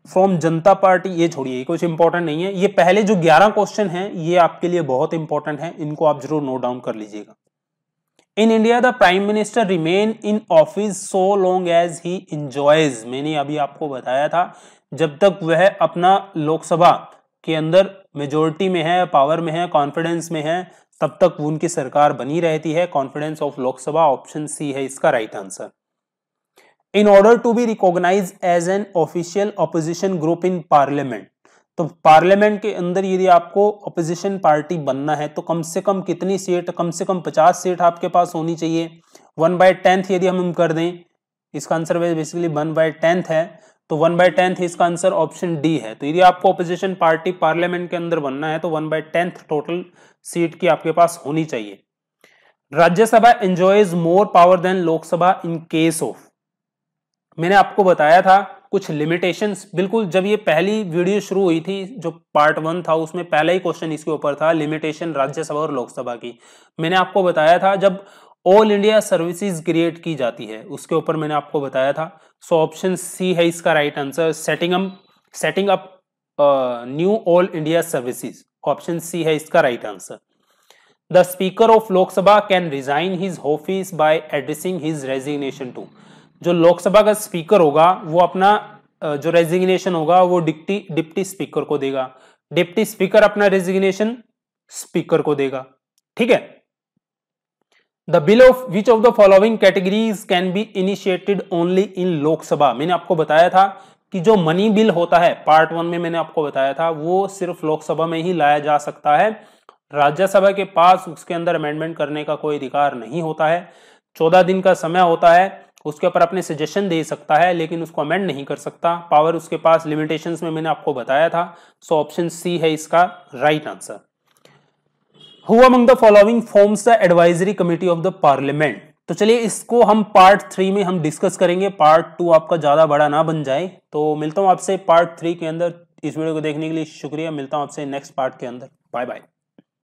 from Janata party, ये छोड़िए, कुछ इंपॉर्टेंट नहीं है। ये पहले जो 11 क्वेश्चन हैं ये आपके लिए बहुत इंपॉर्टेंट है, इनको आप जरूर नोट डाउन कर लीजिएगा। In India the prime minister remain in office so long as he enjoys, मैंने अभी आपको बताया था, जब तक वह अपना लोकसभा के अंदर मेजोरिटी में है, पावर में है, कॉन्फिडेंस में है, तब तक उनकी सरकार बनी रहती है। Confidence of Lok Sabha, option C है इसका right answer. In order to be recognized as an official opposition group in parliament, तो पार्लियामेंट के अंदर यदि आपको ऑपोजिशन पार्टी बनना है तो कम से कम कितनी सीट? कम से कम 50 सीट आपके पास होनी चाहिए। 1/10 यदि हम कर दें, इसका आंसर बेसिकली 1/10 है, तो 1/10 इसका आंसर ऑप्शन डी है। तो यदि आपको ऑपोजिशन पार्टी पार्लियामेंट के अंदर बनना है तो 1/10 टोटल सीट की आपके पास होनी चाहिए। Rajya Sabha enjoys more power than Lok Sabha in case of, मैंने आपको बताया था कुछ लिमिटेशंस, बिल्कुल जब ये पहली वीडियो शुरू हुई थी, जो पार्ट 1 था, उसमें पहला ही क्वेश्चन इसके ऊपर था, लिमिटेशन राज्यसभा और लोकसभा की। मैंने आपको बताया था जब ऑल इंडिया सर्विसेज क्रिएट की जाती है, उसके ऊपर मैंने आपको बताया था। सो ऑप्शन सी है इसका right answer, setting up new all India services, option C है इसका right answer. The speaker of Lok Sabha can resign his office by addressing his resignation to, जो लोकसभा का स्पीकर होगा वो अपना जो रेजिग्नेशन होगा वो डिप्टी स्पीकर को देगा, डिप्टी स्पीकर अपना रेजिग्नेशन स्पीकर को देगा। ठीक है। The bill of which of the following categories can be initiated only in Lok Sabha, मैंने आपको बताया था कि जो मनी बिल होता है पार्ट 1 में मैंने आपको बताया था वो सिर्फ लोकसभा में ही लाया जा सकता है, राज्यसभा के पास उसके अंदर अमेंडमेंट करने का कोई अधिकार नहीं होता है। 14 दिन का समय होता है, उसके ऊपर अपने सजेशन दे सकता है लेकिन उसको अमेंड नहीं कर सकता, पावर उसके पास लिमिटेशंस में मैंने आपको बताया था। सो ऑप्शन सी है इसका right answer. Who among the following forms the advisory committee of the parliament, तो चलिए इसको हम पार्ट 3 में हम डिस्कस करेंगे, पार्ट 2 आपका ज्यादा बड़ा ना बन जाए। तो मिलता हूं आपसे पार्ट 3 के अंदर। इस वीडियो को देखने के लिए शुक्रिया, मिलता हूं आपसे नेक्स्ट पार्ट के अंदर। Bye bye.